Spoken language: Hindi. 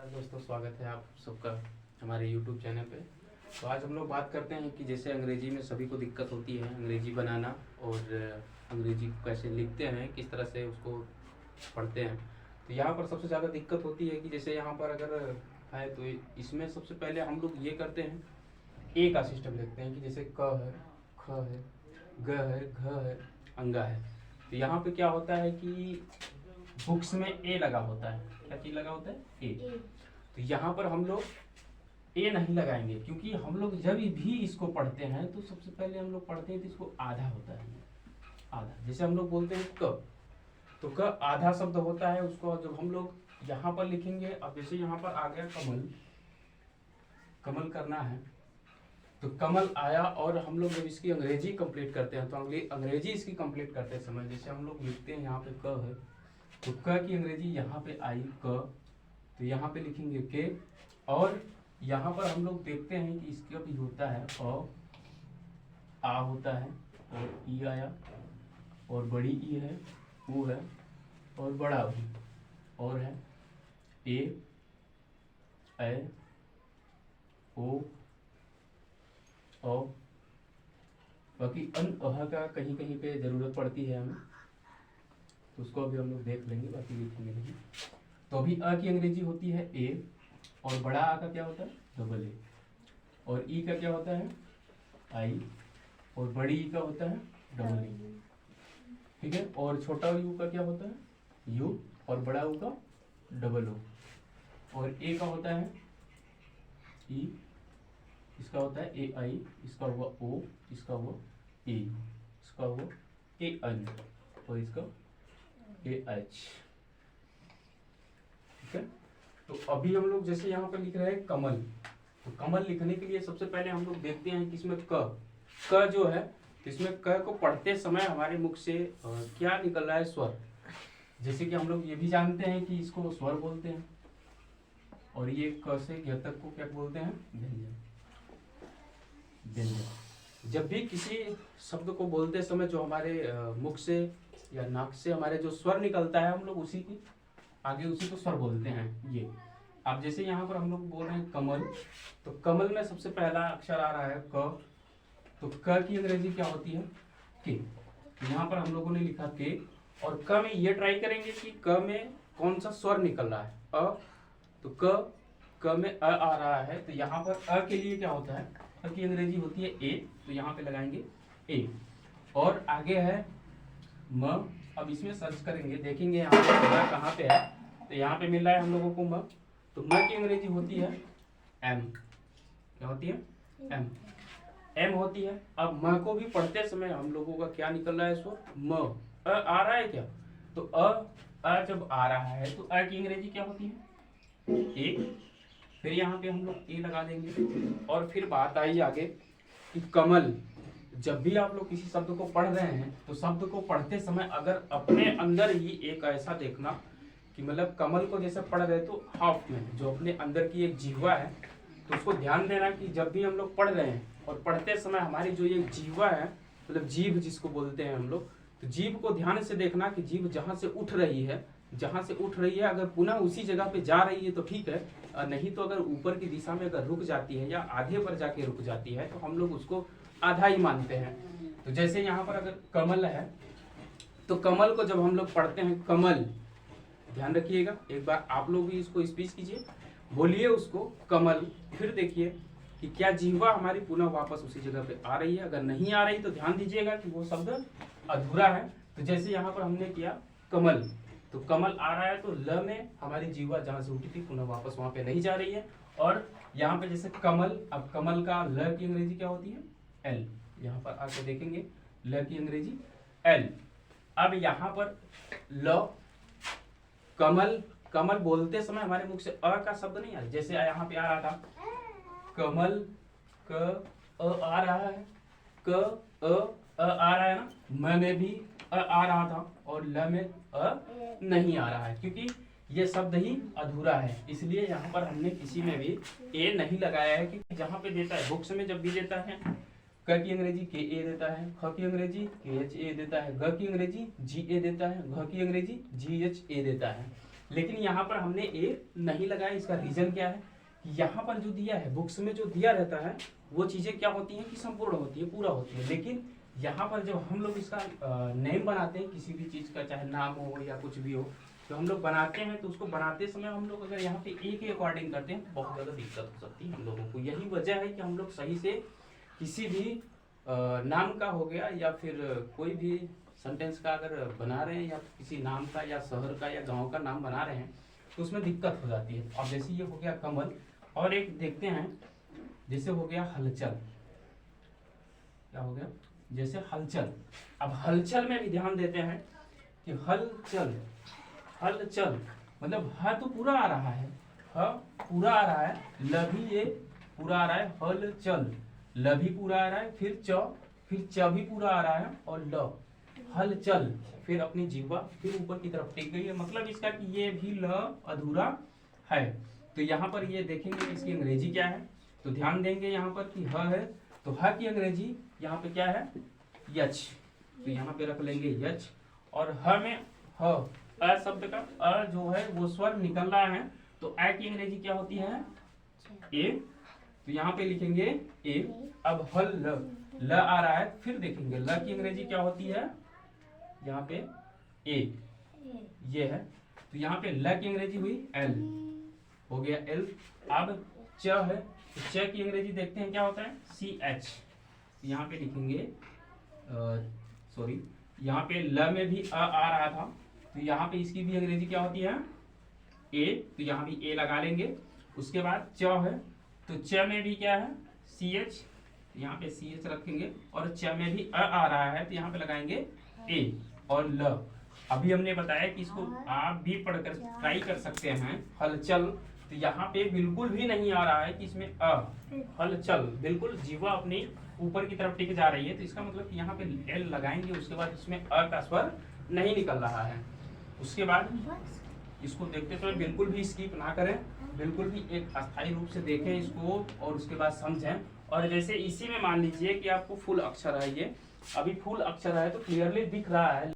नमस्कार दोस्तों, स्वागत है आप सबका हमारे YouTube चैनल पे। तो आज हम लोग बात करते हैं कि जैसे अंग्रेजी में सभी को दिक्कत होती है अंग्रेजी बनाना और अंग्रेजी को कैसे लिखते हैं, किस तरह से उसको पढ़ते हैं। तो यहाँ पर सबसे ज़्यादा दिक्कत होती है कि जैसे यहाँ पर अगर है तो इसमें सबसे पहले हम लोग ये करते हैं, ए का सिस्टम लिखते हैं कि जैसे क है, ख है, ग है, घ है, अंगा है। तो यहाँ पे क्या होता है कि बुक्स में ए लगा होता है। क्या चीज लगा होता है? ए। तो यहाँ पर हम लोग ए नहीं लगाएंगे, क्योंकि हम लोग जब भी इसको पढ़ते हैं तो सबसे पहले हम लोग पढ़ते हैं तो इसको आधा होता है, आधा। जैसे हम लोग बोलते हैं क, तो क आधा शब्द होता है, उसको जब हम लोग यहाँ पर लिखेंगे। अब जैसे यहाँ पर आ गया कमल, कमल करना है तो कमल आया, और हम लोग जब इसकी अंग्रेजी कंप्लीट करते हैं तो अंग्रेजी इसकी कंप्लीट करते समय जैसे हम लोग लिखते हैं, यहाँ पे क है तो क की अंग्रेजी यहाँ पे आई क, तो यहाँ पे लिखेंगे के। और यहाँ पर हम लोग देखते हैं कि इसका भी होता है आ होता है, और ई आया, और बड़ी ई है, ऊ है, और बड़ा भी, और है ए, ओ, बाकी अह का कहीं कहीं पे जरूरत पड़ती है हमें, तो उसको अभी हम लोग देख लेंगे, बाकी लिखेंगे नहीं। तो अभी अ की अंग्रेजी होती है ए, और बड़ा आ का क्या होता है? डबल ए, और ई का क्या होता है? आई, और बड़ी ई का होता है डबल ई। ठीक है, और छोटा यू का क्या होता है? यू, और बड़ा यू का डबल ओ, और ए का होता है ई, इसका होता है ए आई, इसका हुआ ओ, इसका हुआ ए, इसका हुआ ए एन, और इसका ए एच। ठीक है, तो अभी हम लोग जैसे यहाँ पर लिख रहे हैं कमल, तो कमल लिखने के लिए सबसे पहले हम लोग देखते हैं कि इसमें क जो है, तो इसमें क को पढ़ते समय हमारे मुख से क्या निकल रहा है? स्वर। जैसे कि हम लोग ये भी जानते हैं कि इसको स्वर बोलते हैं, और ये क से ग तक को क्या बोलते हैं? व्यंजन। व्यंजन। जब भी किसी शब्द को बोलते समय जो हमारे मुख से या नाक से हमारे जो स्वर निकलता है, हम लोग उसी की आगे उसी को स्वर बोलते हैं। ये अब जैसे यहाँ पर हम लोग बोल रहे हैं कमल, तो कमल में सबसे पहला अक्षर आ रहा है क, तो क की अंग्रेजी क्या होती है? के। यहाँ पर हम लोगों ने लिखा के, और क में ये ट्राई करेंगे कि क में कौन सा स्वर निकल रहा है? अ, तो क में अ आ रहा है, तो यहाँ पर अ के लिए क्या होता है? अ की अंग्रेजी होती है ए, तो यहाँ पे लगाएंगे ए। और आगे है म, अब इसमें सर्च करेंगे, देखेंगे यहाँ पे म कहाँ पे है, तो यहाँ पे मिल रहा है हम लोगों को म, तो म की अंग्रेजी होती है एम। क्या होती है? एम। एम होती है। अब म को भी पढ़ते समय हम लोगों का क्या निकल रहा है? स्वर म। अ आ रहा है क्या? तो अ जब आ रहा है तो अ की अंग्रेजी क्या होती है? ए। फिर यहाँ पे हम लोग ए लगा देंगे, और फिर बात आई आगे कि कमल। जब भी आप लोग किसी शब्द को पढ़ रहे हैं तो शब्द को पढ़ते समय अगर अपने अंदर ही एक ऐसा देखना कि मतलब कमल को जैसे पढ़ रहे तो हाफ में जो अपने अंदर की एक जिह्वा है, तो उसको ध्यान देना कि जब भी हम लोग पढ़ रहे हैं और पढ़ते समय हमारी जो ये जिह्वा है, मतलब जीभ जिसको बोलते हैं हम लोग, तो जीभ को ध्यान से देखना कि जीभ जहाँ से उठ रही है, जहाँ से उठ रही है अगर पुनः उसी जगह पे जा रही है तो ठीक है, नहीं तो अगर ऊपर की दिशा में अगर रुक जाती है या आधे पर जाके रुक जाती है तो हम लोग उसको आधा ही मानते हैं। तो जैसे यहाँ पर अगर कमल है, तो कमल को जब हम लोग पढ़ते हैं कमल, ध्यान रखिएगा, एक बार आप लोग भी इसको स्पीच कीजिए, बोलिए उसको कमल, फिर देखिए कि क्या जिह्वा हमारी पुनः वापस उसी जगह पे आ रही है। अगर नहीं आ रही तो ध्यान दीजिएगा कि वो शब्द अधूरा है। तो जैसे यहाँ पर हमने किया कमल, तो कमल आ रहा है तो ल में हमारी जिह्वा जहाँ से उठी थी पुनः वापस वहां पे नहीं जा रही है। और यहाँ पे जैसे कमल, अब कमल का ल की अंग्रेजी क्या होती है? एल। यहाँ पर आके देखेंगे ल की अंग्रेजी एल। अब यहाँ पर ल, कमल, कमल बोलते समय हमारे मुख से अ का शब्द नहीं आ रहा, जैसे यहाँ पे आ रहा था कमल, क अ आ रहा है, क अ आ रहा है ना, म में भी आ रहा था, और ल में नहीं आ रहा है, क्योंकि ये शब्द ही अधूरा है, इसलिए यहाँ पर हमने किसी में भी ए नहीं लगाया है। कि जहाँ पे देता है बुक्स में जब भी देता है क की अंग्रेजी के ए देता है, ख की अंग्रेजी के एच ए देता है, ग की अंग्रेजी जी ए देता है, घ की अंग्रेजी जी एच ए देता है। लेकिन यहाँ पर हमने ए नहीं लगाया। इसका रीजन क्या है कि यहाँ पर जो दिया है, बुक्स में जो दिया रहता है वो चीजें क्या होती हैं कि संपूर्ण होती है, पूरा होती है। लेकिन यहाँ पर जब हम लोग इसका नेम बनाते हैं किसी भी चीज का, चाहे नाम हो या कुछ भी हो, तो हम लोग बनाते हैं तो उसको बनाते समय हम लोग अगर यहाँ पे ए के अकॉर्डिंग करते हैं तो बहुत ज्यादा दिक्कत हो सकती है हम लोगों को। यही वजह है कि हम लोग सही से किसी भी नाम का हो गया या फिर कोई भी सेंटेंस का अगर बना रहे हैं या किसी नाम का या शहर का या गांव का नाम बना रहे हैं तो उसमें दिक्कत हो जाती है। अब जैसे ये हो गया कमल, और एक देखते हैं जैसे हो गया हलचल। क्या हो गया? जैसे हलचल। अब हलचल में भी ध्यान देते हैं कि हलचल, हलचल मतलब ह तो पूरा आ रहा है, ह पूरा आ रहा है, ल भी ये पूरा आ रहा है, हलचल ल भी पूरा आ रहा है, फिर च भी पूरा आ रहा है और ल, हलचल। फिर अपनी जीवा फिर ऊपर की तरफ टिक गई है, मतलब इसका कि ये भी ल अधूरा है। तो यहाँ पर ये देखेंगे इसकी अंग्रेजी क्या है, तो ध्यान देंगे यहाँ पर कि ह है तो ह की अंग्रेजी यहाँ पे क्या है? यच। तो यहाँ पे रख लेंगे यच। और ह में ह, अ शब्द का अ जो है वो स्वर निकल रहा है, तो अ की अंग्रेजी क्या होती है? ए। तो यहाँ पे लिखेंगे ए। अब हल ल आ रहा है, फिर देखेंगे ल की अंग्रेजी क्या होती है? यहाँ पे ए, ये है। तो यहाँ पे ल की अंग्रेजी हुई एल, हो गया एल। अब च है तो च की अंग्रेजी देखते हैं क्या होता है? C H. यहाँ पे लिखेंगे सॉरी, यहाँ पे ल में भी आ रहा था, तो यहाँ पे इसकी भी अंग्रेजी क्या होती है? ए। तो यहाँ भी ए लगा लेंगे। उसके बाद च है तो च में भी क्या है? सी एच, यहाँ पे सी एच रखेंगे। और च में भी आ रहा है तो यहाँ पे लगाएंगे ए। और ल, अभी हमने बताया कि इसको आप भी पढ़कर ट्राई कर सकते हैं। हलचल, तो यहाँ पे बिल्कुल भी नहीं आ रहा है कि इसमें अ, हलचल बिल्कुल जीवा अपनी ऊपर की तरफ टिक जा रही है, तो इसका मतलब कि यहाँ पे एल लगाएंगे, उसके बाद इसमें अ का स्वर नहीं निकल रहा है। उसके बाद इसको देखते समय बिल्कुल भी स्किप ना करें, बिल्कुल भी एक अस्थायी रूप से देखें इसको और उसके बाद समझें। और जैसे इसी में मान लीजिए कि आपको फुल अक्षर है, ये अभी फुल अक्षर है तो क्लियरली दिख रहा है।